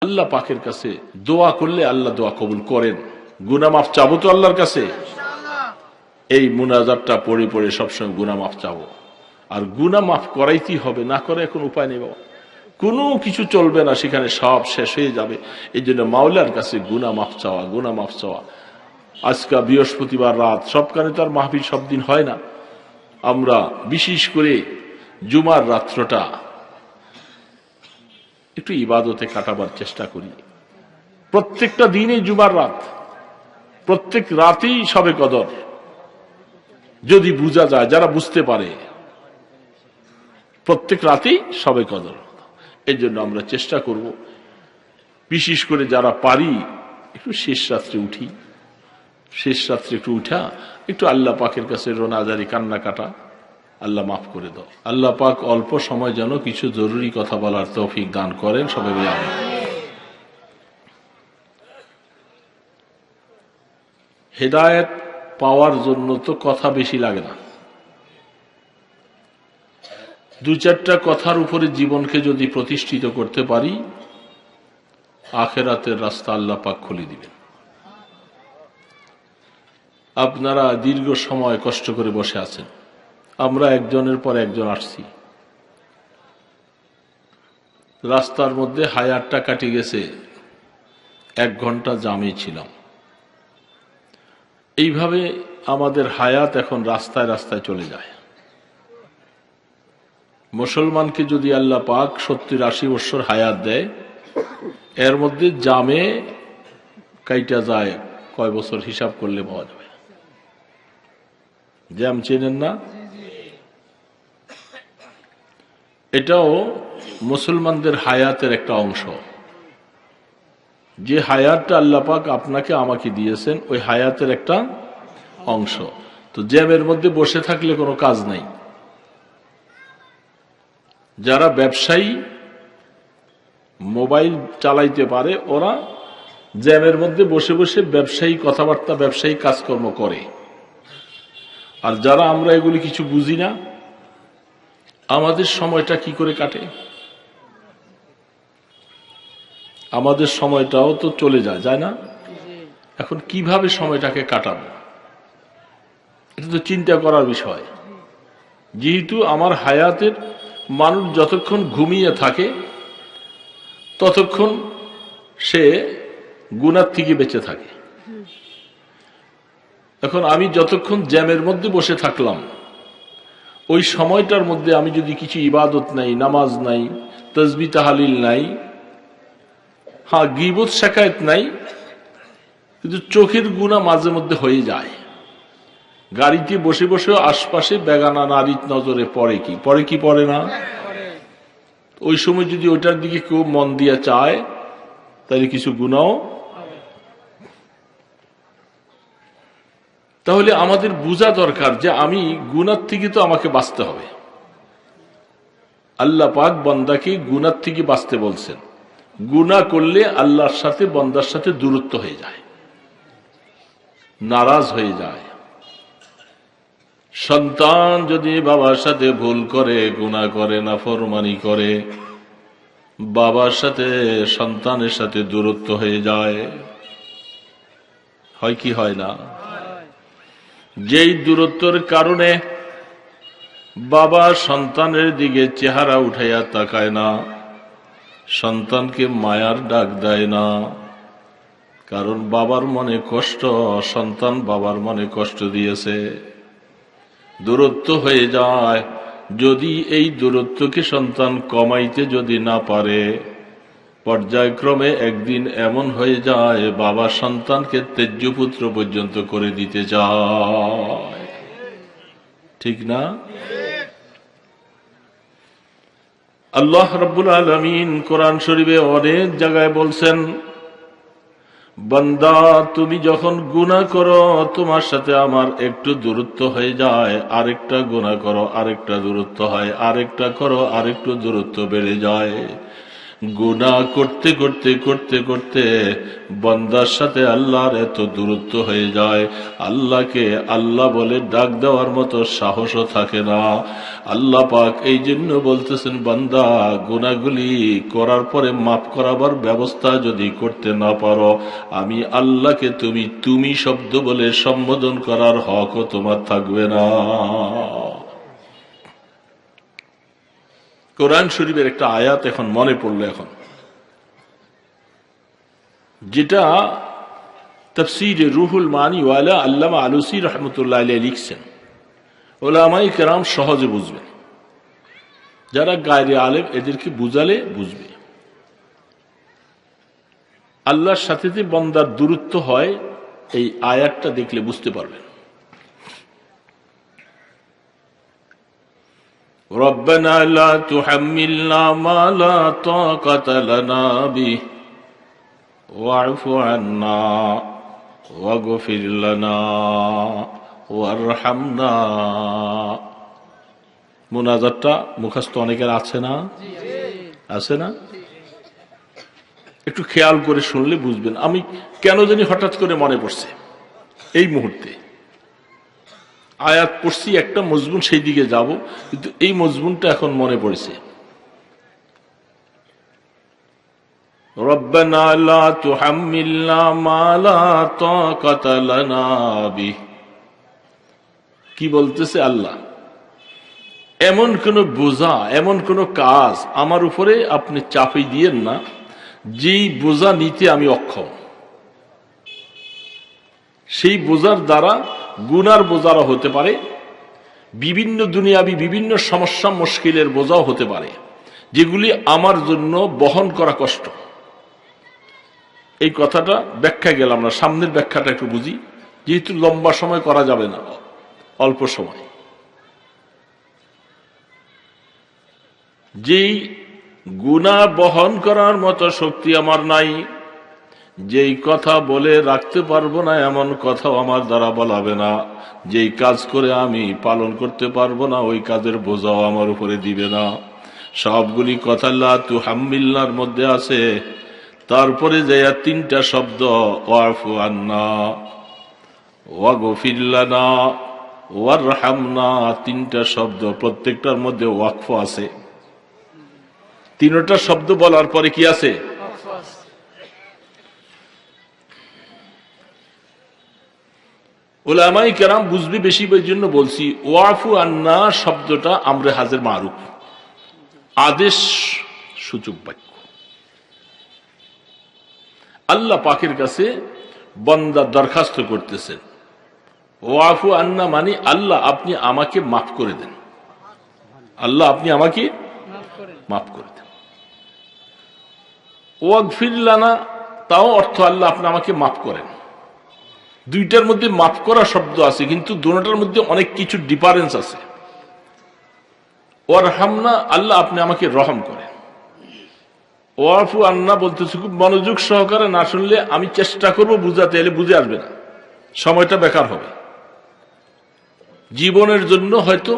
আল্লাহ পাকের কাছে দোয়া করলে আল্লাহ দোয়া কবুল করেন। গুনাহ মাফ চাবো তো আল্লাহর কাছে, এই মুনাজাতটা পড়ে পড়ে সবসময় গুনাহ মাফ চাবো। আর গুনাহ মাফ করাইতেই হবে, না করে এখন উপায় নেই বাবা, কোনো কিছু চলবে না, সেখানে সব শেষ হয়ে যাবে। এই জন্য মাওলার কাছে গুনাহ মাফ চাওয়া, গুনাহ মাফ চাওয়া। আজকে বৃহস্পতিবার রাত, সবখানে তার মাহফিল সব দিন হয় না। আমরা বিশেষ করে জুমার রাত্রটা একটু ইবাদতে কাটাবার চেষ্টা করি। প্রত্যেকটা দিনই জুমার রাত, প্রত্যেক রাতেই সবে কদর, যদি বুঝা যায়, যারা বুঝতে পারে প্রত্যেক রাতেই সবে কদর। এই জন্য আমরা চেষ্টা করব, বিশেষ করে যারা পারি একটু শেষ রাত্রে উঠি, শেষ রাত্রে একটু উঠা একটু আল্লাহ পাকের কাছে রোনাজারি কান্না কাটা, আল্লাহ মাফ করে দাও। আল্লাহ পাক অল্প সময় যেন কিছু জরুরি কথা বলার তৌফিক দান করেন সবাই বলে আমিন। হেদায়েত পাওয়ার জন্য তো কথা বেশি লাগে না, দু চারটা কথার উপরে জীবনকে যদি প্রতিষ্ঠিত করতে পারি, আখেরাতের রাস্তা আল্লাহ পাক খুলে দিবেন। আপনারা দীর্ঘ সময় কষ্ট করে বসে আছেন, আমরা একজনের পর একজন আসছি, রাস্তার মধ্যে হায়ারটা কাটি গেছে, 1 ঘন্টা জামে ছিলাম। এইভাবে আমাদের হায়াত এখন রাস্তায় রাস্তায় চলে যায়। মুসলমানকে যদি আল্লাহ পাক 70-80 বছর হায়াত দেয়, এর মধ্যে জামে কাইটা যায় কয় বছর হিসাব করলে পাওয়া যাবে। জ্যাম চেনেন না? এটাও মুসলমানদের হায়াতের একটা অংশ। যে হায়াতটা আল্লাহ পাক আপনাকে আমাকে দিয়েছেন, ওই হায়াতের একটা অংশ। তো জ্যামের মধ্যে বসে থাকলে কোনো কাজ নাই। যারা ব্যবসায়ী মোবাইল চালাইতে পারে, ওরা জ্যামের মধ্যে বসে বসে ব্যবসায়ী কথাবার্তা, ব্যবসায়ী কাজকর্ম করে। আর যারা আমরা এগুলি কিছু বুঝি না, আমাদের সময়টা কি করে কাটে? আমাদের সময়টাও তো চলে যায়, যায় না? এখন কিভাবে সময়টাকে কাটাবো, এটা তো চিন্তা করার বিষয়। যেহেতু আমার হায়াতের মানুষ যতক্ষণ ঘুমিয়ে থাকে ততক্ষণ সে গুনাহ থেকে বেঁচে থাকে। এখন আমি যতক্ষণ জ্যামের মধ্যে বসে থাকলাম, ওই সময়টার মধ্যে আমি যদি কিছু ইবাদত নাই, নামাজ নাই, তাসবিহ তাহলিল নাই, হ্যাঁ গীবত শাকায়েত নাই, কিন্তু চোখের গুনাহ মাঝে মধ্যে হয়ে যায়। গাড়িতে বসে বসে আশপাশে বেগানা নারীর নজরে পড়ে কি পড়ে না? ওই সময় যদি ওইটার দিকে কেউ মন দিয়ে চায়, তাহলে কিছু গুনাহ। তাহলে আমাদের বোঝা দরকার যে আমি গুনাহ থেকে তো আমাকে বাঁচতে হবে। আল্লাহ পাক বান্দাকে গুনাহ থেকে বাঁচতে বলছেন। গুনাহ করলে আল্লাহর সাথে বান্দার সাথে দূরত্ব হয়ে যায়, নারাজ হয়ে যায়। সন্তান যদি বাবার সাথে ভুল করে, গুনাহ করে, নাফরমানি করে, বাবার সাথে সন্তানের সাথে দূরত্ব হয়ে যায়। হয় কি হয় না? যেই দূরত্বের কারণে বাবা সন্তানের দিকে চেহারা উঠাইয়া তাকায় না, সন্তানকে মায়ার ডাক দেয় না, কারণ বাবার মনে কষ্ট, সন্তান বাবার মনে কষ্ট দিয়েছে, দূরত্ব হয়ে যায়। যদি এই দূরত্বকে সন্তান কমাইতে যদি না পারে, পর্যায়ক্রমে একদিন এমন হয়ে যায় বাবা সন্তানকে ত্যায্য পুত্র পর্যন্ত করে দিতে চায়। ঠিক না? আল্লাহ রাব্বুল আলামিন কোরআন শরীফে অনেক জায়গায় বলছেন, বান্দা তুমি যখন গুনাহ করো, তোমার সাথে আমার একটু দূরত্ব হয়ে যায়, আরেকটা গুনাহ করো, আরেকটা দূরত্ব হয়, আরেকটা করো, আরেকটু দূরত্ব বেড়ে যায়। গুনাহ করতে করতে করতে করতে বান্দার সাথে আল্লাহর এত দূরত্ব হয়ে যায়, আল্লাহকে আল্লাহ বলে ডাক দেওয়ার মতো সাহসও থাকে না। আল্লাহ পাক এই জন্য বলতেছেন, বান্দা গুনাহগুলি করার পরে মাফ করাবার ব্যবস্থা যদি করতে না পারো, আমি আল্লাহকে তুমি শব্দ বলে সম্বোধন করার হকও তোমার থাকবে না। কোরআন শরীফের একটা আয়াত এখন মনে পড়লো, এখন যেটা তাফসীরে রুহুল মানি ওয়ালা আল্লামা আলুসী রহমতুল্লাহ আলাইহি লিখছেন। উলামায়ে কেরাম সহজে বুঝবেন, যারা গায়রে আলেম এদেরকে বুঝালে বুঝবে। আল্লাহর সাথে যে বান্দার দূরত্ব হয় এই আয়াতটা দেখলে বুঝতে পারবেন। রব্বানা লা তুহাম্মিলনা মা লা তাকাতা লানা বিহি ওয়া'ফু আন্না ওয়াগফির লানা ওয়ারহামনা। মুনাজাতটা মুখস্থ অনেকের আছে না? আছে না? একটু খেয়াল করে শুনলে বুঝবেন। আমি কেন জানি হঠাৎ করে মনে পড়ছে এই মুহূর্তে, আয়াত পড়ছি একটা মজমুন, সেই দিকে যাব, কিন্তু এই মজমুনটা এখন মনে পড়েছে। রব্বানা লা তুহাম্মিলনা মা লা তাকাতা লানা বিহি। কি বলতেছে আল্লাহ? এমন কোন বোঝা, এমন কোন কাজ আমার উপরে আপনি চাপিয়ে দিয়েন না যেই বোঝা নিতে আমি অক্ষম। সেই বোঝার দ্বারা গুনার বোঝারও হতে পারে, বিভিন্ন দুনিয়াবি বিভিন্ন সমস্যা মুশকিলের বোঝাও হতে পারে, যেগুলি আমার জন্য বহন করা কষ্ট। এই কথাটা ব্যাখ্যা গেলাম না, সামনের ব্যাখ্যাটা একটু বুঝি, যেহেতু লম্বা সময় করা যাবে না, অল্প সময়। যেই গুনাহ বহন করার মতো শক্তি আমার নাই, যেই কথা বলে রাখতে পারবো না এমন কথাও আমার দ্বারা বলাবে না, যেই কাজ করে আমি পালন করতে পারবো না ওই কাজের বোঝাও আমার উপরে দিবে না। সবগুলি কথা লা তুহাম্মিলনার মধ্যে আছে। তারপরে যাইয়া তিনটা শব্দ ওয়াফু আন্না ওয়াগফির লানা ওয়ারহামনা, তিনটা শব্দ, প্রত্যেকটার মধ্যে ওয়াকফ আছে। তিনটা শব্দ বলার পরে কি আছে? উলামায়ে কেরাম বুঝবে বেশি, এই জন্য বলছি ওয়াফু আন্না শব্দটা আমরে হাজের মারুফ, আদেশ সূচক বাক্য। আল্লাহ পাকের কাছে বান্দা দরখাস্ত করতেছেন, ওয়াফু আন্না মানে আল্লাহ আপনি আমাকে মাফ করে দেন, আল্লাহ আপনি আমাকে মাফ করে দেন। ওয়াগফির লানা, তাও অর্থ আল্লাহ আপনি আমাকে মাফ করেন। দুইটার মধ্যে মাফ করা শব্দ আছে, কিন্তু দুটোটার মধ্যে অনেক কিছু ডিফারেন্স আছে। ওয়ারহামনা, আল্লাহ আপনি আমাকে রহম করেন। ওয়াফু আন্না বলতেছি, খুব মনোযোগ সহকারে না শুনলে আমি চেষ্টা করব বুঝাতে, এলে বুঝে আসবে না, সময়টা বেকার হবে। জীবনের জন্য হয়তো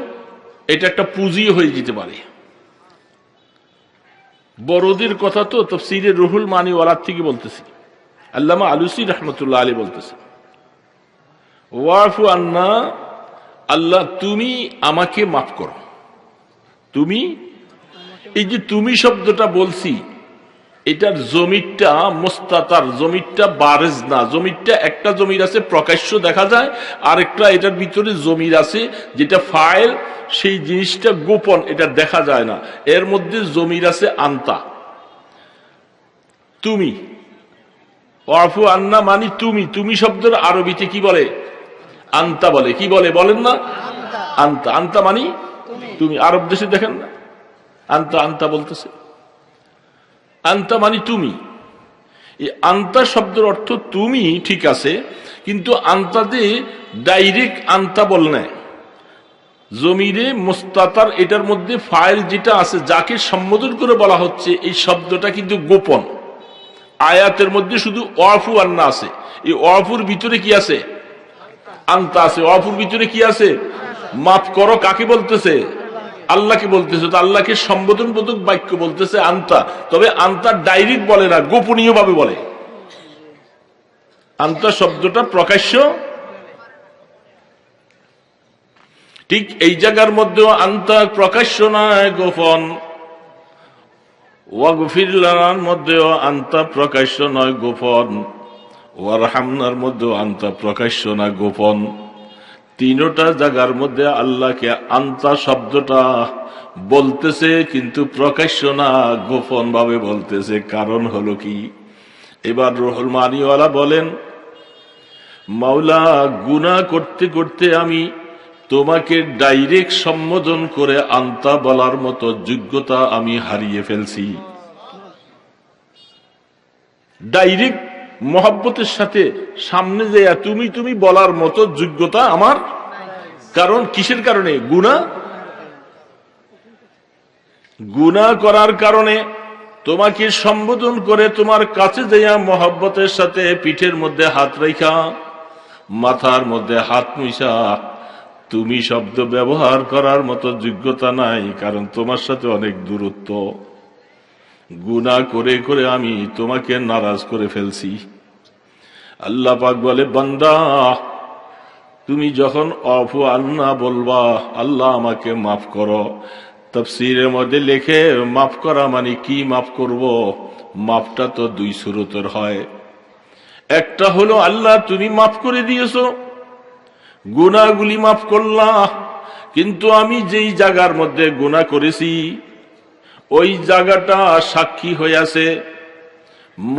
এটা একটা পুঁজি হয়ে যেতে পারে। বড়দের কথা তো তাফসীরে রুহুল মানি ওয়ালার থেকে বলতেছি, আল্লামা আলুসী রহমতুল্লাহ আলাইহি বলতেছে ওয়াফু আন্না, আল্লাহ তুমি আমাকে মাফ করো। তুমি, এই যে তুমি শব্দটা বলছি, এটার জমিরটা মুস্তাতার, জমিরটা বারেজ না। জমিরটা একটা জমির আছে প্রকাশ্য দেখা যায়, আরেকটা এটার ভিতরে জমির আছে যেটা ফাইল, সেই জিনিসটা গোপন, এটা দেখা যায় না। এর মধ্যে জমির আছে আন্তা, তুমি। ওয়াফু আন্না মানে তুমি, তুমি শব্দের আরবিতে কি বলে? আন্তা বলে। কি বলে বলেন না? আন্তা। আন্তা মানে তুমি। আরব দেশে দেখেন না, আন্তা আন্তা বলতেছে, আন্তা মানে তুমি। এই আন্তা শব্দের অর্থ তুমি, ঠিক আছে, কিন্তু আন্তাতে ডাইরেক্ট আন্তা বল নাই। জমিরে মুস্তাতার এটার মধ্যে ফাইল যেটা আছে, যাকে সম্বোধন করে বলা হচ্ছে, এই শব্দটা কিন্তু গোপন। আয়াতের মধ্যে শুধু ওয়াফু আন্না আছে, এই ওয়াফুর ভিতরে কি আছে? আন্তা আছে। ওয়াফুর ভিতরে কি আছে? মাফ করো কাকে বলতেছে? আল্লাহকে বলতেছে, তো আল্লাহকে সম্বোধনবোধক বাক্য বলতেছে আন্তা, তবে আন্তা ডাইরেক্ট বলে না, গোপনীয় ভাবে বলে। আন্তা শব্দটা প্রকাশ্য, ঠিক এই জায়গার মধ্যেও আন্তা প্রকাশ্য নয়, গোপন। ওয়াগফির লানার মধ্যেও আন্তা প্রকাশ্য নয়, গোপন। ওয়ারহামনার মধ্যেও আন্তা প্রকাশ্য না, গোপন। তিনটা জায়গার মধ্যে আল্লাহকে আন্তা শব্দটা বলতেছে, কিন্তু প্রকাশ্য না, গোপন ভাবে বলতেছে। কারণ হলো কি? এবার রুহুল মানিওয়ালা বলেন, মাওলা, গুনাহ করতে করতে আমি তোমাকে ডাইরেক্ট সম্বোধন করে আন্তা বলার মতো যোগ্যতা আমি হারিয়ে ফেলছি। ডাইরেক্ট মহব্বতের সাথে সামনে যে তুমি তুমি বলার মতো যোগ্যতা আমার। কারণ কিসের কারণে? গুনাহ করার কারণে তোমাকে সম্বোধন করে তোমার কাছে যাইয়া মহব্বতের সাথে পিঠের মধ্যে হাত রেখা, মাথার মধ্যে হাত মুইসা তুমি শব্দ ব্যবহার করার মতো যোগ্যতা নাই, কারণ তোমার সাথে অনেক দূরত্ব। গুনাহ করে করে আমি তোমাকে নারাজ করে ফেলছি। আল্লাহ পাক বলে, বান্দা, তুমি যখন আফু আন্না বলবা, আল্লাহ আমাকে মাফ করো, তাফসীরের মধ্যে লেখে মাফ করা মানে কি? মাফ করব, মাফটা তো দুই সুরতের হয়। একটা হলো আল্লাহ তুমি মাফ করে দিয়েছো, গুনাহগুলি মাফ করলা, কিন্তু আমি যেই জায়গার মধ্যে গুনাহ করেছি ওই জায়গাটা সাক্ষী হয়ে আছে।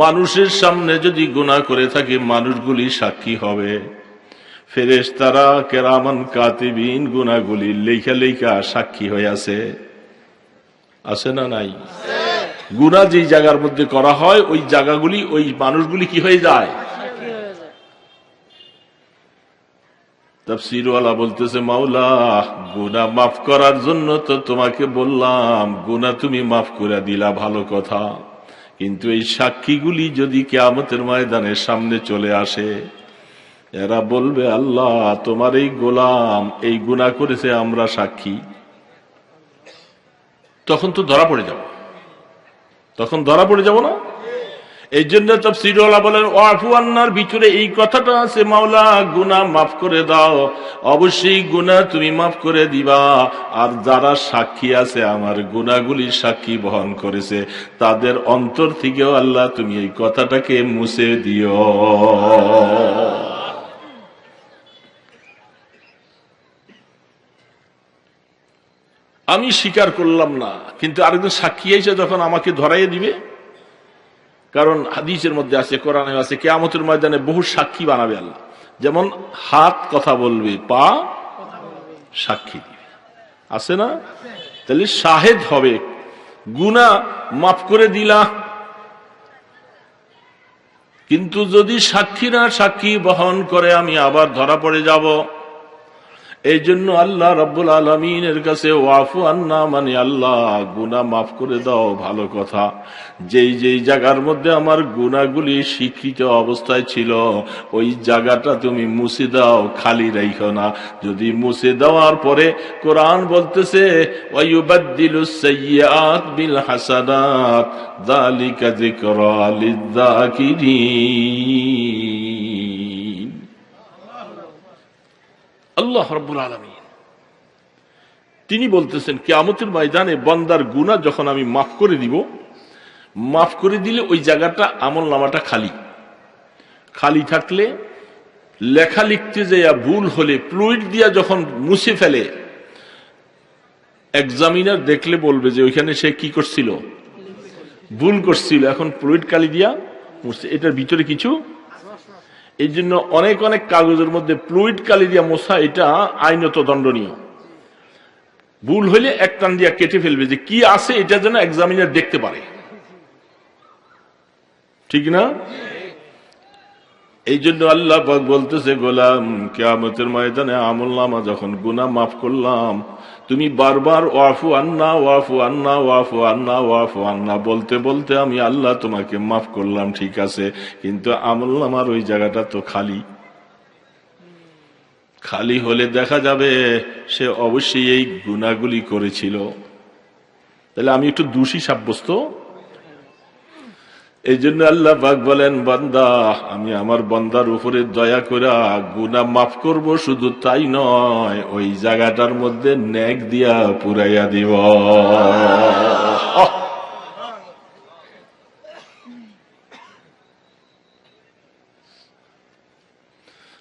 মানুষের সামনে যদি গুনাহ করে থাকে, মানুষগুলি সাক্ষী হবে। ফেরেশতারা কেরামান কাতিবিন গুনাহগুলি লেখা লেখা সাক্ষী হয়ে আছে না নাই? গুনাহ যেই জায়গার মধ্যে করা হয় ওই জায়গাগুলি, ওই মানুষগুলি কি হয়ে যায়? তাফসীরওয়ালা বলতেছে, মাওলা, গুনাহ মাফ করার জন্য তো তোমাকে বললাম, গুনাহ তুমি মাফ করে দিলা, ভালো কথা, কিন্তু এই সাক্ষীগুলি যদি কিয়ামতের ময়দানের সামনে চলে আসে, এরা বলবে, আল্লাহ, তোমার এই গোলাম এই গুনাহ করেছে, আমরা সাক্ষী। তখন তো ধরা পড়ে যাব না? এই জন্য তাফসীরওয়ালা বলেন, ওয়াফু আন্নার ভিতরে এই কথাটা আছে, মাওলা, গুনাহ মাফ করে দাও, অবশ্যই গুনাহ তুমি মাফ করে দিবা। আর যারা সাক্ষী আছে, আমার গুনাহগুলি সাক্ষী বহন করেছে, তাদের অন্তর থেকেও আল্লাহ তুমি এই কথাটাকে মুছে দিও। আমি স্বীকার করলাম না, কিন্তু আরেকজন সাক্ষী এসে যখন আমাকে ধরাইয়ে দিবে, কারণ হাদিসের মধ্যে আছে, কোরআনে আছে, কিয়ামতের ময়দানে বহু সাক্ষী বানাবে আল্লাহ। যেমন হাত কথা বলবে, পা সাক্ষী দিবে, আছে না? তাহলে শাহেদ হবে। গুনাহ মাফ করে দিলা, কিন্তু যদি সাক্ষীরা সাক্ষী বহন করে আমি আবার ধরা পড়ে যাব। এই জন্য আল্লাহ রাব্বুল আলামিনের কাছে ওয়াফু আন্না মানে, আল্লাহ, গুনাহ মাফ করে দাও, ভালো কথা, যেই যেই জায়গার মধ্যে আমার গুনাহগুলি স্বীকৃত অবস্থায় ছিল ওই জায়গাটা তুমি মুছে দাও, খালি রাখো না। যদি মুছে দেওয়ার পরে কোরআন বলতেছে, ওয়ায়ুবাদদিলুস সাইয়্যাত বিল হাসানাত যালিকা যিকরা লিয-যাকিরিন। আল্লাহ রাব্বুল আলামিন তিনি বলতেছেন, কিয়ামতের ময়দানে বান্দার গুনাহ যখন আমি মাফ করে দিব, মাফ করে দিলে ওই জায়গাটা, আমল নামাটা খালি থাকলে, লেখা লিখতে যাইয়া ভুল হলে ফ্লুইড দিয়া যখন মুছে ফেলে, এক্সামিনার দেখলে বলবে যে ওইখানে সে কি করছিল, ভুল করছিল, এখন ফ্লুইড কালি দিয়া মুছে। এটার ভিতরে কিছু, এই জন্য অনেক অনেক কাগজের মধ্যে ফ্লুইড কালি দিয়া মোছা, এটা আইনত দণ্ডনীয়। ভুল হইলে এক টান দিয়া কেটে ফেলবে, যে কি আছে এটা যেন এক্সামিনার দেখতে পারে, ঠিক না? এই জন্য আল্লাহ পাক বলতেছে, গোলাম, কিয়ামতের ময়দানে আমলনামা যখন গুনাহ মাফ করলাম, তুমি বারবার ওয়াফু আন্না, ওয়াফু আন্না, ওয়াফু আন্না, ওয়াফু আন্না বলতে বলতে আমি আল্লাহ তোমাকে মাফ করলাম, ঠিক আছে, কিন্তু আমলনামার ওই জায়গাটা তো খালি। খালি হলে দেখা যাবে সে অবশ্যই এই গুনাহগুলি করেছিল। তাহলে আমি একটু দোষী সাব্যস্ত। এই জন্য আল্লাহ পাক বলেন, বান্দা আমি আমার বান্দার উপরে দয়া করে গুনাহ মাফ করব, শুধু তাই নয় ওই জায়গাটার মধ্যে নেক দিয়া পুরাইয়া দিব।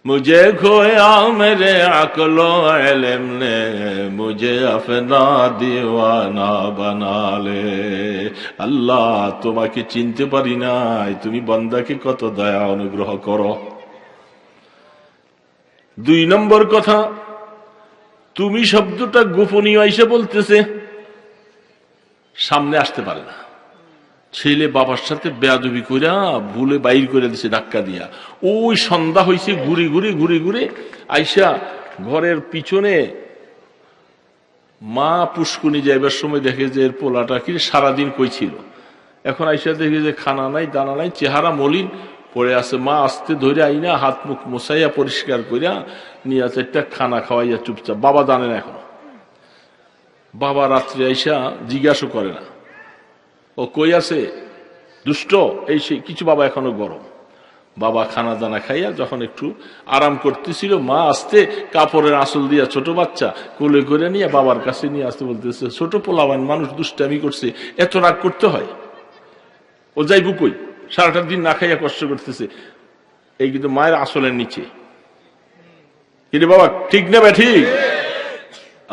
मुझे खोया मेरे अकलो इल्म ने मुझे अपना दीवाना बना ले। আল্লাহ তোমাকে চিনতে পারি নাই, তুমি বান্দাকে কত দয়া অনুগ্রহ করো। 2 নম্বর কথা, তুমি শব্দটা গোপনীয় এসে বলতেছে, সামনে আসতে পারে না। ছেলে বাবার সাথে বেয়াদবি কইরা ভুলে বাইর করে দিছে ধাক্কা দিয়া। ওই সন্ধ্যা হইছে, ঘুরে ঘুরে ঘুরে ঘুরে আইসা ঘরের পিছনে মা পুষ্কুনি যাইবার সময় দেখে যে এর পোলাটা কি সারাদিন কই ছিল। এখন আইসা দেখে যে খানা নাই দানা নাই, চেহারা মলিন পড়ে আছে। মা আস্তে ধরে আইনা হাত মুখ মোছাইয়া পরিষ্কার করিয়া নিয়ে আছে, একটা খানা খাওয়াইয়া চুপচাপ। বাবা জানে না এখন। বাবা রাত্রে আইসা জিজ্ঞাসা করে না, ও কই আছে দুষ্ট এই সেই কিছু। বাবা এখনো গরম। বাবা খানা দানা খাইয়া যখন একটু আরাম করতেছিল, মা আসতে কাপড়ের আঁচল দিয়া ছোট বাচ্চা কোলে করে নিয়ে বাবার কাছে নিয়ে আসতে বলতেছে, ছোট পোলাবান মানুষ দুষ্টামি করছে, এত রাগ করতে হয়? ও যাইবু কই? সারাটা দিন না খাইয়া কষ্ট করতেছে। এই কিন্তু মায়ের আঁচলের নিচে। কিন্তু বাবা ঠিক না বে ঠিক?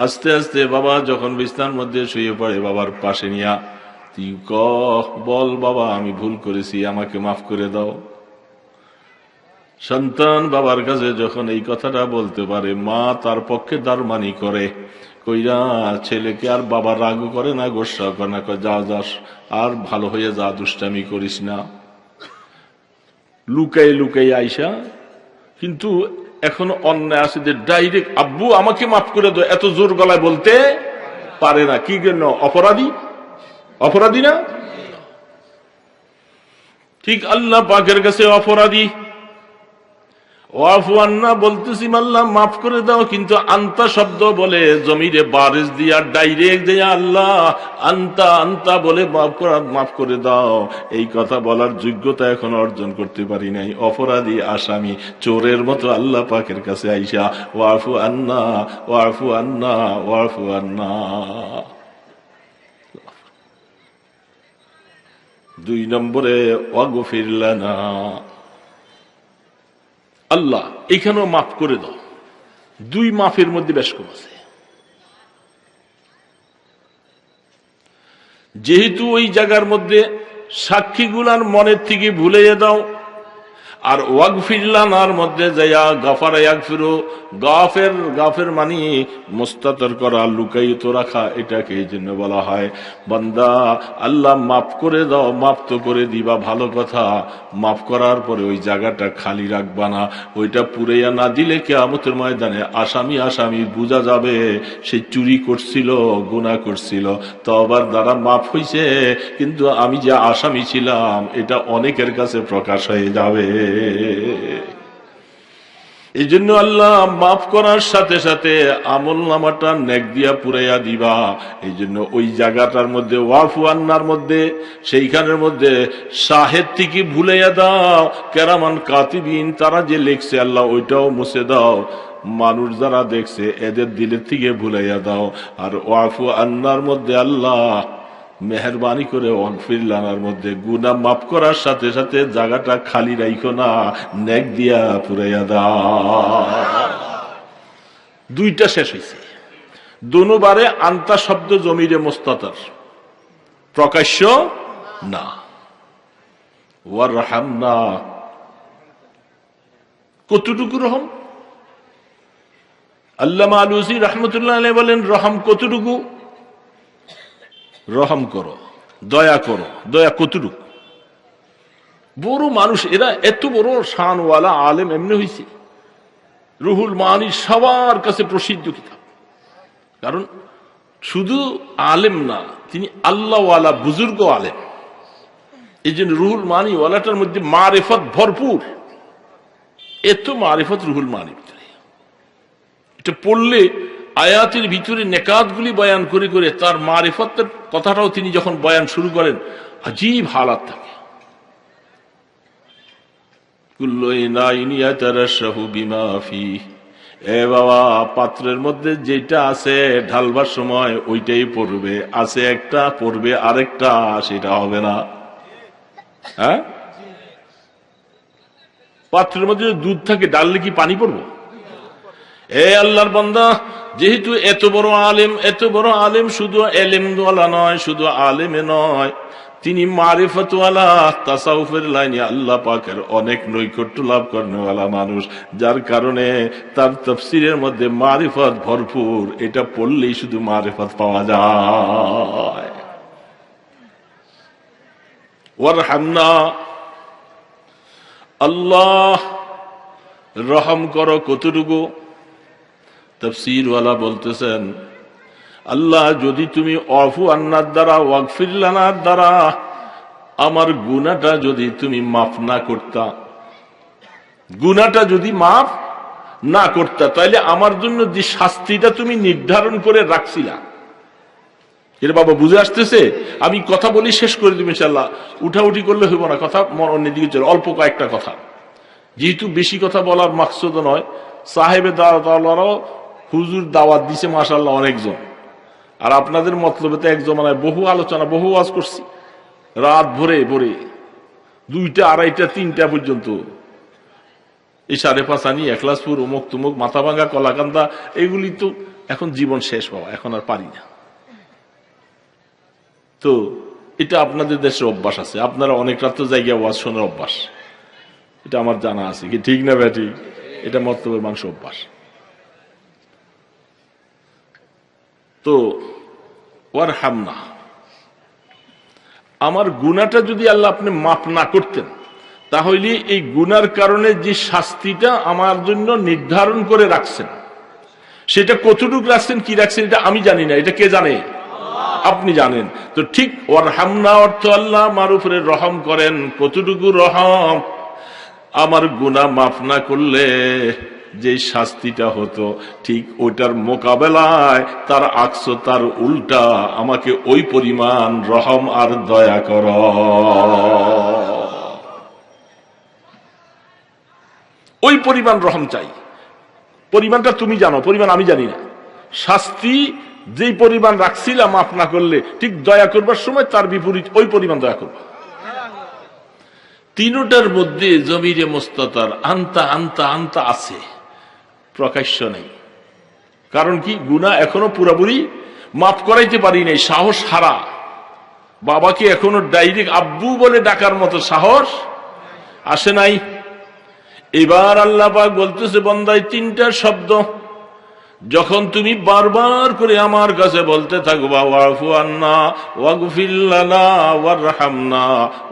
আস্তে আস্তে বাবা যখন বিছানার মধ্যে শুয়ে পড়ে, বাবার পাশে নিয়া তুই বল, বাবা আমি ভুল করেছি, আমাকে মাফ করে দাও। সন্তান বাবার কাছে যখন এই কথাটা বলতে পারে, মা তার পক্ষে দারমানি করে, কইরা ছেলেকে আর বাবা রাগ করে না, গোসা করে না, যা যাস আর ভালো হয়ে যা, দুষ্টামি করিস না। লুকাই লুকাই আইসা, কিন্তু এখন অন্যায় আছে যে ডাইরেক্ট আব্বু আমাকে মাফ করে দাও, এত জোর গলায় বলতে পারে না। কি জন্য? অপরাধী। অপরাধী না? ঠিক আল্লাহ পাকের কাছে অপরাধী। ওয়াফু আন্না বলতেছি আল্লাহ মাফ করে দাও, কিন্তু আন্তা শব্দ বলে জমিরে বারিশ দিয়া ডাইরেক্ট দিয়া আল্লাহ আন্তা আন্তা বলে মাফ করে দাও, এই কথা বলার যোগ্যতা এখন অর্জন করতে পারি নাই। অপরাধী, আসামি, চোরের মতো আল্লাহ পাকের কাছে আইসা ওয়াফু আন্না ওয়াফু আন্না ওয়াফু আন্না। 2 নম্বরে ওয়াগফির লানা, আল্লাহ এখানেও মাফ করে দাও। 2 মাফের মধ্যে বেশ কম আছে। যেহেতু ওই জায়গার মধ্যে সাক্ষীগুলার মনের থেকে ভুলে দাও, আর ওয়াগফির লানার মধ্যে যাইয়া গাফারা ইয়াগফিরু, গাফের মানে মুস্তাতর করা, লুকায়িত রাখা, এটাকে এই জন্য বলা হয় বান্দা আল্লাহ মাফ করে দাও। মাফ তো করে দিবা, ভালো কথা, মাফ করার পরে ওই জায়গাটা খালি রাখবা না। ওইটা পুরাইয়া না দিলে কিয়ামতের ময়দানে আসামি বোঝা যাবে সে চুরি করছিল, গুনাহ করছিল, তওবার দ্বারা মাফ হইছে, কিন্তু আমি যে আসামি ছিলাম এটা অনেকের কাছে প্রকাশ হয়ে যাবে। এই জন্য আল্লাহ মাফ করার সাথে সাথে আমল নামাটা নেক দিয়া পুরাইয়া দিবা। এই জন্য ওই জায়গাটার মধ্যে ওয়াফু আন্নার মধ্যে, সেইখানের মধ্যে শাহেদ থেকে ভুলাইয়া দাও, কেরামান কাতিবিন তারা যে লিখছে আল্লাহ ওইটাও মুছে দাও, মানুষ যারা দেখছে এদের দিলের থেকে ভুলাইয়া দাও। আর ওয়াফু আন্নার মধ্যে আল্লাহ মেহরবানি করে ওয়াগফির লানার মধ্যে গুনাহ মাফ করার সাথে সাথে জায়গাটা খালি রাখো না, নেক দিয়া পুরাইয়া দাও। 2টা শেষ হয়েছে। দুবারে আন্তা শব্দ জমিরে মুস্তাতর, প্রকাশ্য না। ওয়ারহামনা, কতটুকু রহম? আল্লামা আলুসি রাহমাতুল্লাহ আলাইহি বলেন, রহম কতটুকু? রহম করো, দয়া করো, দয়া কতটুকু? বড় মানুষ এরা, এত বড় শানওয়ালা আলেম এমনি হয়েছে। রুহুল মানি সবার কাছে প্রসিদ্ধ কিতাব, কারণ শুধু আলেম না, তিনি আল্লাহওয়ালা বুজুর্গ আলেম। এই জন্য রুহুল মানি ওয়ালাটার মধ্যে মারিফত ভরপুর। এত মারিফত রুহুল মানি ভিতরে। এটা পড়লে আয়াতের ভিতরে নেকাতগুলি বয়ান করে করে তার মারিফতের কথাটাও তিনি যখন বয়ান শুরু করেন আজীব হালাত থাকে। কুল্লু ইনাইন ইয়াতারাশাহু বিমা ফিহি, এ বাবা পাত্রের মধ্যে যেটা আছে ঢালবার সময় ওইটাই পড়বে, আছে একটা পড়বে আরেকটা, সেটা হবে না। হ্যাঁ, পাত্রের মধ্যে দুধ থাকে ডাললে কি পানি পড়বো? এ আল্লাহর বান্দা, যেহেতু এত বড় আলেম শুধু এলেমওয়ালা নয়, শুধু আলেমে নয়, তিনি মারিফতওয়ালা, তাসাউফের লাইনে আল্লাহ পাকের অনেক নৈকট্য লাভ করেনওয়ালা মানুষ, যার কারণে তার তাফসীরের মধ্যে মারিফত ভরপুর। এটা পড়লেই শুধু মারিফত পাওয়া যায়। ওয়ারহামনা, আল্লাহ রহম করো। কতটুকু? তাফসীরওয়ালা বলতেছেন, আল্লাহ যদি তুমি আফু আন্নার দ্বারা ওয়াগফির লানার দ্বারা আমার গুনাহটা যদি তুমি মাফ না করতা, গুনাহটা যদি মাফ না করতা, তাইলে আমার জন্য যে শাস্তিটা তুমি নির্ধারণ করে রাখছিলা, এর বাবা বুঝে আসতেছে? আমি কথা বলি শেষ করে দিব ইনশাআল্লাহ, উঠাউঠি করলে হইব না, কথা অন্যদিকে চলে। অল্প কয়েকটা কথা, যেহেতু বেশি কথা বলার মাকসুদ নয়। সাহেবে দাওয়াতওয়ালারাও হুজুর দাওয়াত দিছে মাশাআল্লাহ অনেকজন, আর আপনাদের মতলবে তো এক জমানায় বহু আলোচনা, বহু ওয়াজ করছি, রাত ভরে ভরে 2টা, 2:30, 3টা পর্যন্ত। এই 5:30 আনি, এখলাসপুর, অমুক তুমুক, মাথাভাঙ্গা, কলাকান্দা, এগুলি তো এখন জীবন শেষ বাবা, এখন আর পারি না। তো এটা আপনাদের দেশের অভ্যাস আছে, আপনারা অনেক রাত জায়গায় ওয়াজ শোনার অভ্যাস, এটা আমার জানা আছে, কি ঠিক না ব্যাটি? এটা মতলবের মানুষ অভ্যাস। তো ওয়ারহামনা, আমার গুনাহটা যদি আল্লাহ আপনি মাফ না করতেন, তাহলে এই গুনার কারণে যে শাস্তিটা আমার জন্য নির্ধারণ করে রাখছেন, সেটা কতটুকু রাখছেন, কি রাখছেন, এটা আমি জানি না। এটা কে জানে? আপনি জানেন। তো ঠিক ওয়ারহামনা অর্থ আল্লাহ আমার উপরে রহম করেন। কতটুকু রহম? আমার গুনাহ মাফ না করলে যে শাস্তিটা হতো, ঠিক ওইটার মোকাবেলায় তার আকস, তার উল্টা আমাকে ওই পরিমাণ রহম আর দয়া কর। ওই পরিমাণ রহম চাই। পরিমাণটা তুমি জানো, পরিমাণ আমি জানি না। শাস্তি যেই পরিমাণ রাখছিলাম মাফ না করলে, ঠিক দয়া করবার সময় তার বিপরীত ওই পরিমাণ দয়া করবা। তিনটার মধ্যে জমিরে মুস্তাতার আন্তা আন্তা আন্তা আছে, প্রকাশ্য নেই। কারণ কি? গুনাহ এখনো পুরোপুরি মাফ করাইতে পারি নাই, সাহস হারা। বাবাকে এখনো ডাইরেক্ট আব্বু বলে ডাকার মতো সাহস আসে নাই। এবার আল্লাহ পাক বলতেছে, বান্দায় 3টা শব্দ যখন তুমি বারবার করে আমার কাছে বলতে থাকবা, ওয়াফু আন্না ওয়াগফির লানা ওয়ারহামনা,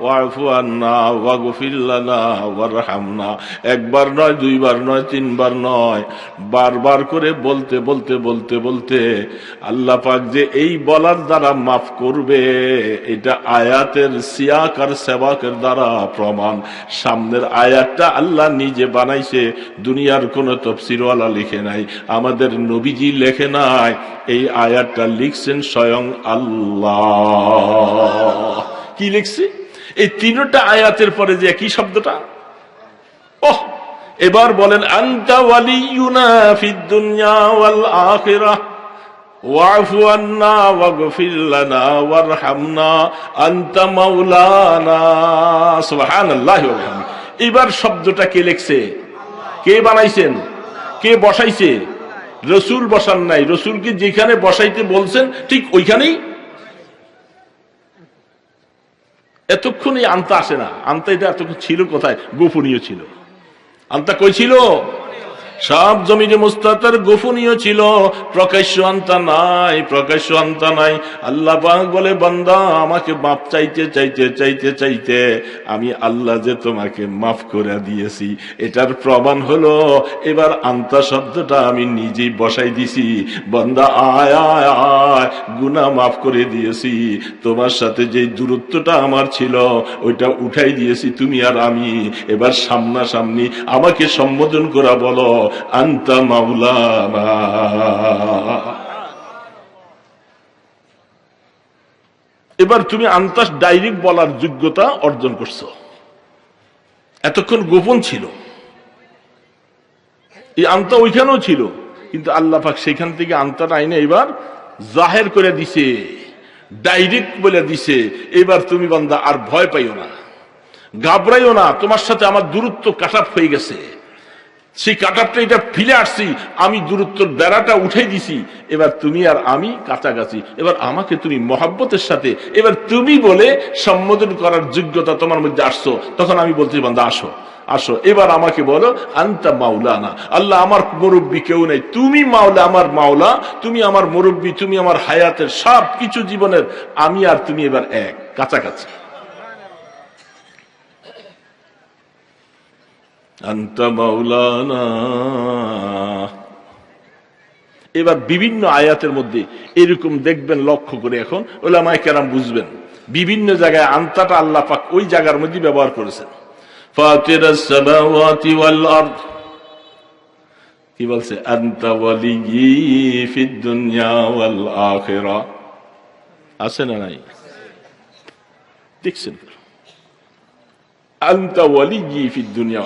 ওয়াফু আন্না ওয়াগফির লানা ওয়ারহামনা, একবার নয়, 2বার নয়, 3বার নয়, বারবার করে বলতে বলতে বলতে বলতে আল্লাহ পাক যে এই বলার দ্বারা মাফ করবে, এটা আয়াতের সিয়াক আর সেবাকের দ্বারা প্রমাণ। সামনের আয়াতটা আল্লাহ নিজে বানাইছে, দুনিয়ার কোন তাফসীরওয়ালা লিখে নাই, আমাদের নবীজি লেখে নাই। এই আয়াতটা লিখছেন স্বয়ং আল্লাহ। কি লিখছে? এই 3টা আয়াতের পরে যে কি শব্দটা, ওহ, এবার বলেন, আনতা ওয়ালিয়ুনা ফিদ দুনিয়া ওয়াল আখিরাহ ওয়াফু আন্না ওয়াগফির লানা ওয়ারহামনা আনতা মাওলানা। সুবহানাল্লাহি ওয়া বিহামদিহি। এবার শব্দটা কে লিখছে? কে বানাইছেন? কে বসাইছে? রসুল বসান নাই। রসুলকে যেখানে বসাইতে বলছেন ঠিক ওইখানেই। এতক্ষণ এই আন্তা আসে না। আন্তা এটা এতক্ষণ ছিল কোথায়? গোপনীয় ছিল। আন্তা কই ছিল? সব জমিনে মুস্তাতার গোপনীয় ছিল, প্রকাশ্য আন্তা নাই, প্রকাশ্য আন্তা নাই। আল্লাহ পাক বলে, বান্দা আমাকে মাফ চাইতে চাইতে চাইতে চাইতে আমি আল্লাহ যে তোমাকে মাফ করে দিয়েছি, এটার প্রমাণ হলো এবার আন্তা শব্দটা আমি নিজেই বসাই দিছি। বান্দা আয় আয় আয়, গুনাহ মাফ করে দিয়েছি, তোমার সাথে যে দূরত্বটা আমার ছিল ওইটা উঠাই দিয়েছি তুমি আর আমি। এবার সামনাসামনি আমাকে সম্বোধন করা বলো, আনতা মাওলানা। এবার তুমি আন্তাস ডাইরেক্ট বলার যোগ্যতা অর্জন করছো, এতক্ষণ গোপন ছিল। এই আন্তা ওইখানেও ছিল, কিন্তু আল্লাহ পাক সেখান থেকে আন্তাটা আইনে এবার জাহের করে দিছে, ডাইরেক্ট বলে দিছে। এবার তুমি বান্দা আর ভয় পাইও না, ঘাবড়াইও না, তোমার সাথে আমার দূরত্ব কাটাপ হয়ে গেছে। সেই কাটাপটা এটা ফিরে আসছি, আমি দূরত্বর বেড়াটা উঠাই দিছি। এবার তুমি আর আমি কাছাকাছি। এবার আমাকে তুমি মহাব্বতের সাথে এবার তুমি বলে সম্বোধন করার যোগ্যতা তোমার মধ্যে আসছো। তখন আমি বলছি বান্দা আসো আসো, এবার আমাকে বলো আনতা মাওলানা। আল্লাহ আমার মুরব্বী কেউ নেই, তুমি মাওলা, আমার মাওলা, তুমি আমার মুরব্বী, তুমি আমার হায়াতের সব কিছু জীবনের, আমি আর তুমি এবার এক, কাছাকাছি। আনতা মাওলানা। এবার বিভিন্ন আয়াতের মধ্যে এরকম দেখবেন, লক্ষ্য করে এখন উলামায়ে কেরাম বুঝবেন, বিভিন্ন জায়গায় আনতাটা আল্লাহ পাক ওই জায়গার মধ্যে ব্যবহার করেছেন। ফাতিরাস সামাওয়াতি ওয়াল আরদ, কি বলছে? আনতা ওয়ালিয়্যি ফিদ দুনিয়া ওয়াল আখিরা। আছে না নাই? দেখছেন? আনতা ওয়ালিয়্যি ফিদ দুনিয়া,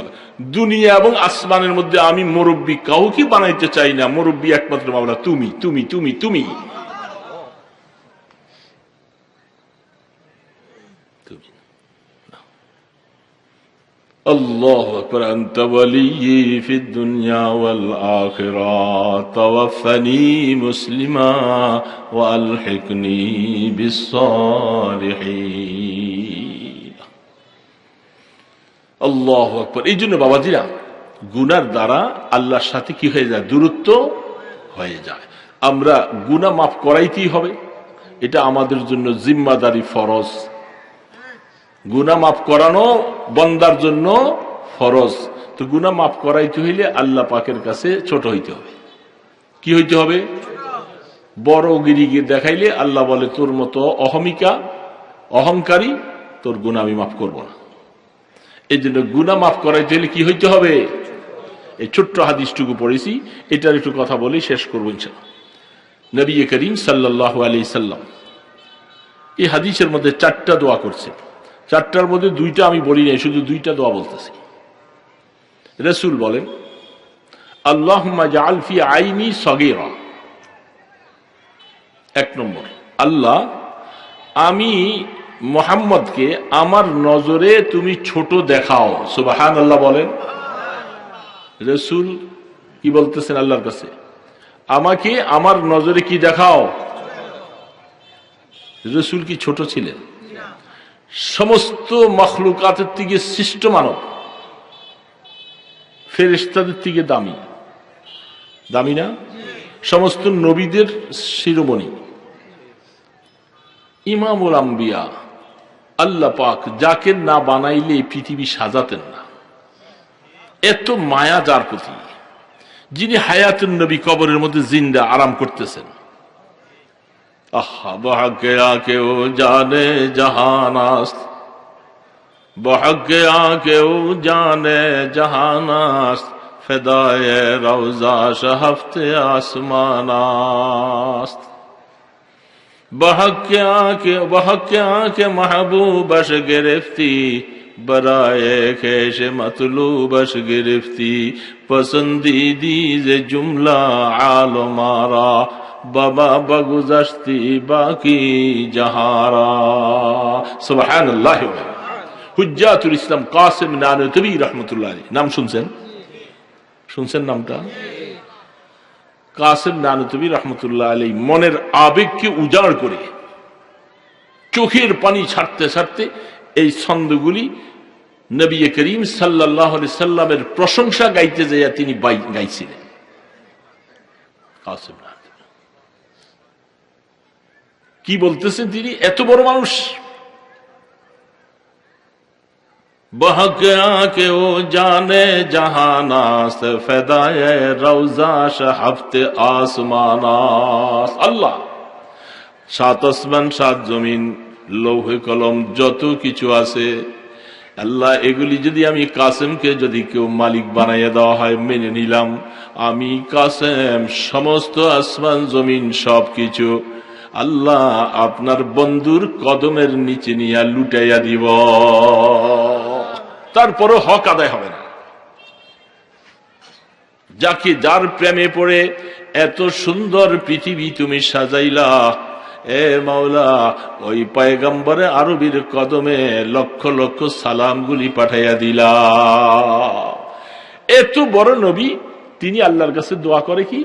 দুনিয়া এবং আসমানের মধ্যে আমি মুরব্বী কাউকে বানাইতে চাই না, মুরব্বী একমাত্র মাওলা তুমি তুমি তুমি তুমি। আল্লাহু আকবার। আনতা ওয়ালিয়্যি ফিদ দুনিয়া ওয়াল আখিরা তাওয়াফানি মুসলিমা ওয়া আলহিকনি বিস সালিহিন। আল্লাহু আকবার। এই জন্য বাবাজিরা, গুনার দ্বারা আল্লাহর সাথে কি হয়ে যায়? দূরত্ব হয়ে যায়। আমরা গুনাহ মাফ করাইতেই হবে, এটা আমাদের জন্য জিম্মাদারি, ফরজ। গুনাহ মাফ করানো বান্দার জন্য ফরজ। তো গুনাহ মাফ করাইতে হইলে আল্লাহ পাকের কাছে ছোট হইতে হবে। কি হইতে হবে? বড় গিরিগির দেখাইলে আল্লাহ বলে তোর মতো অহমিকা, অহংকারী, তোর গুনাহ আমি মাফ করব না। এই জন্য গুনাহ মাফ করাইতে হলে কি হইতে হবে? এই ছোট্ট হাদিসটুকু পড়েছি, এটার একটু কথা বলেই শেষ করবো ইনশাআল্লাহ। নবী করিম সাল্লাল্লাহু আলাইহি সাল্লাম এই হাদিসের মধ্যে 4টা দোয়া করছেন। 4টার মধ্যে 2টা আমি বলি নাই, শুধু 2টা দোয়া বলতেছি। রাসূল বলেন, আল্লাহুম্মা জাআল ফি আইনি সগীরা। 1 নম্বর, আল্লাহ আমি মুহাম্মদকে আমার নজরে তুমি ছোট দেখাও। সুবহানাল্লাহ বলেন। রাসূল কি বলতেছেন আল্লাহর কাছে? আমাকে আমার নজরে কি দেখাও? রাসূল কি ছোট ছিলেন? সমস্ত মখলুকাতের থেকে শ্রেষ্ঠ মানব, ফেরেশতাদের থেকে দামি, দামি না? সমস্ত নবীদের শিরোমণি, ইমামুল আম্বিয়া। আল্লাহ পাক যাকে না বানাইলে পৃথিবী সাজাতেন না। এত মায়া যার প্রতি, যিনি হায়াতুন নবী কবরের মধ্যে জিন্দা আরাম করতেছেন। আহা বহাকে আকেও জানে জাহানাস, বহাকে আকেও জানে জাহানাস, ফেদায়ে রওজা শহফতে আসমানাস। বহাকে আকে মাহবুবশ গিরফতি, বরায়ে খেশ মতলুবশ গিরফতি, পসন্দীদি যে জুমলা আলমারা, বাবা বগুজস্তি বাকি জাহারা। সুবহানাল্লাহ। হুজ্জাতুল ইসলাম কাসিম নানতুবি রাহমাতুল্লাহ আলাইহি, নাম শুনছেন? শুনছেন নামটা? কাসিম নানতুবি রাহমাতুল্লাহ আলাইহি মনের আবেগকে উজাড় করে, চোখের পানি ছাড়তে ছাড়তে এই ছন্দগুলি নবী করিম সাল্লাল্লাহু আলাইহি সাল্লামের প্রশংসা গাইতে যাইয়া তিনি গাইছিলেন। কাসিম কি বলতেছেন তিনি? এত বড় মানুষ। বহকে আকে ও জানে জাহানাস, ফেদায়ে রওজা শহফতে আসমানাস। আল্লাহ 7 আসমান 7 জমিন, লৌহে কলম যত কিছু আছে, আল্লাহ এগুলি যদি আমি কাসেমকে যদি কেউ মালিক বানাইয়া দেওয়া হয় মেনে নিলাম, আমি কাসেম সমস্ত আসমান জমিন সবকিছু আল্লাহ আপনার বন্ধুর কদমের নিচে নিয়ে লুটাইয়া দিব, তারপরও হক আদায় হবে না। যাকে যার প্রেমে পড়ে এত সুন্দর পৃথিবী তুমি সাজাইলা, এ মাওলা ওই পয়গম্বরে আরবির কদমে লক্ষ লক্ষ সালামগুলি পাঠাইয়া দিলা। এত বড় নবী তিনি আল্লাহর কাছে দোয়া করে কি,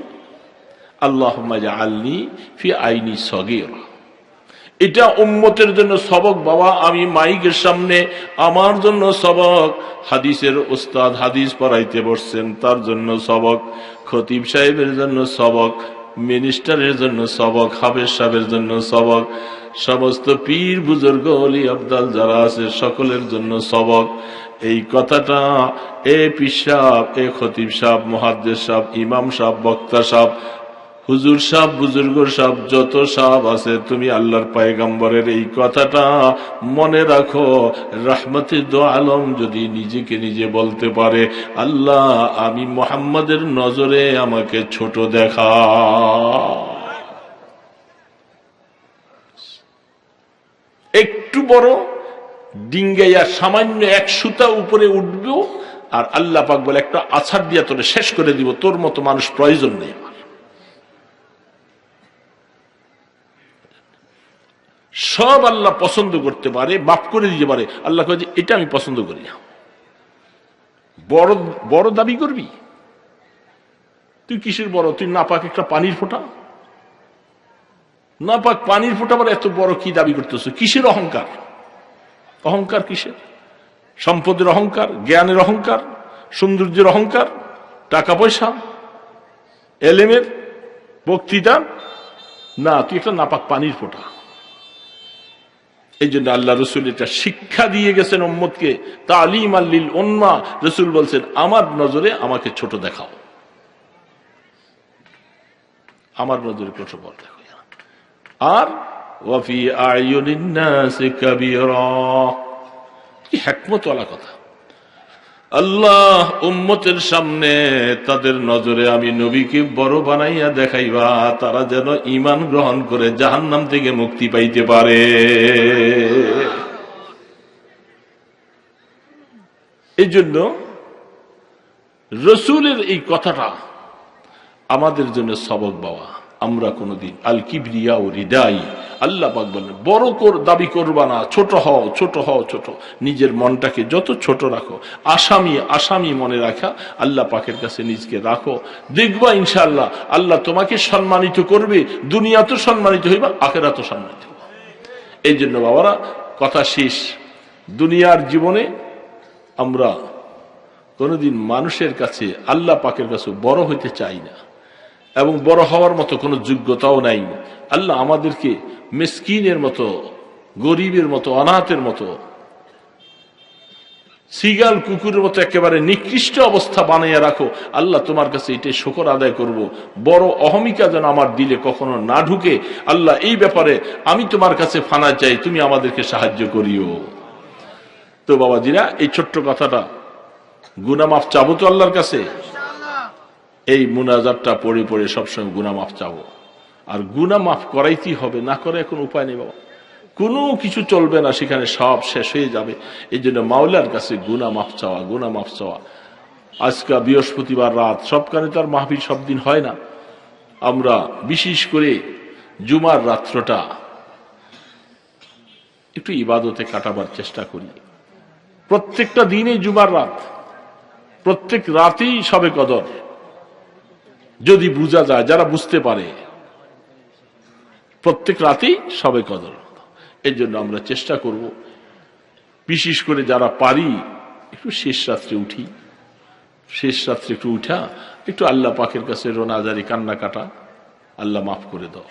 আল্লাহুম্মা জাআলনি ফি আইনি সগীরা। এটা উম্মতের জন্য সবক বাবা। আমি মাইকের সামনে আমার জন্য সবক, হাদিসের উস্তাদ হাদিস পড়াইতে বসছেন তার জন্য সবক, খতিব সাহেবের জন্য সবক, মিনিস্টারের জন্য সবক, হাফেজ সাহেবের জন্য সবক, সমস্ত পীর বুজুর্গ ওলি আবদাল যারা আছে সকলের জন্য সবক। এই কথাটা এ পীর সাহেব, এ খতিব সাহেব, মুহাদ্দিস সাহেব, ইমাম সাহেব, বক্তা সাহেব, হুজুর সাহেব, বুজুর্গ সাহেব, যত সাহেব আছে, তুমি আল্লাহর পয়গম্বরের এই কথাটা মনে রাখো। রাহমাতে দো আলম যদি নিজেকে নিজে বলতে পারে, আল্লাহ আমি মুহাম্মাদের নজরে আমাকে ছোট দেখা। একটু বড় ডিঙ্গাইয়া সামান্য এক সুতা উপরে উঠবেও, আর আল্লাহ পাক বলে একটা আছাড় দিয়া তোরে শেষ করে দিব, তোর মতো মানুষ প্রয়োজন নেই আমার। সব আল্লাহ পছন্দ করতে পারে, মাফ করে দিতে পারে। আল্লাহ কয়ে এটা আমি পছন্দ করি না। বড় বড় দাবি করবি তুই, কিসের বড়? তুই নাপাক একটা পানির ফোঁটা, নাপাক পানির ফোঁটা আবার এত বড় কি দাবি করতেছ? কিসের অহংকার? অহংকার কিসের? সম্পদের অহংকার, জ্ঞানের অহংকার, সৌন্দর্যের অহংকার, টাকা পয়সা, এলেমের, বক্তৃতা? না, তুই একটা নাপাক পানির ফোঁটা। এই জন্য আল্লাহ রসুল এটা শিক্ষা দিয়ে গেছেন উম্মতকে, তালিম আল্লিল উম্মাহ। রসুল বলছেন আমার নজরে আমাকে ছোট দেখাও, আমার নজরে ছোট বল দেখো। আর ওয়াফি আয়ুনিন নাসি কাবীরা, কি হিকমতওয়ালা কথা। আল্লাহ উম্মতের সামনে তাদের নজরে আমি নবীকে বড় বানাইয়া দেখাইবা, তারা যেন ঈমান গ্রহণ করে জাহান্নাম থেকে মুক্তি পাইতে পারে। এই জন্য রসুলের এই কথাটা আমাদের জন্য সবক বাবা। আমরা কোনদিন আল কিবরিয়া ও রিদাই, আল্লাহ পাক বলেন বড় দাবি করবা না, ছোট হও, ছোট হও, ছোট। নিজের মনটাকে যত ছোট রাখো, আসামি আসামি মনে রাখা, আল্লাহ পাকের কাছে নিজকে রাখো, দেখবা ইনশাআল্লাহ আল্লাহ তোমাকে সম্মানিত করবে। দুনিয়া তো সম্মানিত হইবা, আখিরাত তো সম্মানিত হইবা। এই জন্য বাবারা কথা শেষ। দুনিয়ার জীবনে আমরা কোনদিন মানুষের কাছে, আল্লাহ পাকের কাছে বড় হইতে চাই না, এবং বড় হওয়ার মতো কোনো যোগ্যতাও নাই। আল্লাহ আমাদেরকে মিসকিনের মতো, গরিবের মতো, অনাথের মতো, সিগাল কুকুরের মতো একেবারে নিকৃষ্ট অবস্থা বানাইয়া রাখো। আল্লাহ তোমার কাছে এটাই শুকর আদায় করব। বড় অহমিকা যেন আমার দিলে কখনো না ঢুকে। আল্লাহ এই ব্যাপারে আমি তোমার কাছে ফানা চাই, তুমি আমাদেরকে সাহায্য করিও। তো বাবাজিরা, এই ছোট্ট কথাটা, গুনাহ মাফ চাবো তো আল্লাহর কাছে। এই মুনাজাতটা পড়ে পড়ে সবসময় গুনাহ মাফ চাবো, আর গুনাহ মাফ করাইতেই হবে, না করে এখন উপায় নেই বাবা। কোনো কিছু চলবে না, সেখানে সব শেষ হয়ে যাবে। এই জন্য মাওলার কাছে গুনাহ মাফ চাওয়া, গুনাহ মাফ চাওয়া। আজকে বৃহস্পতিবার রাত, সবখানে তার মাহফিল সব দিন হয় না। আমরা বিশেষ করে জুমার রাত্রটা একটু ইবাদতে কাটাবার চেষ্টা করি। প্রত্যেকটা দিনে জুমার রাত, প্রত্যেক রাতেই শবে কদর, যদি বুঝা যায়, যারা বুঝতে পারে, প্রত্যেক রাতেই শবে কদর। এর জন্য আমরা চেষ্টা করব, বিশেষ করে যারা পারি একটু শেষ রাত্রে উঠি, শেষ রাত্রে একটু উঠা, একটু আল্লাহ পাকের কাছে রোনাজারি, কান্না কাটা, আল্লাহ মাফ করে দাও।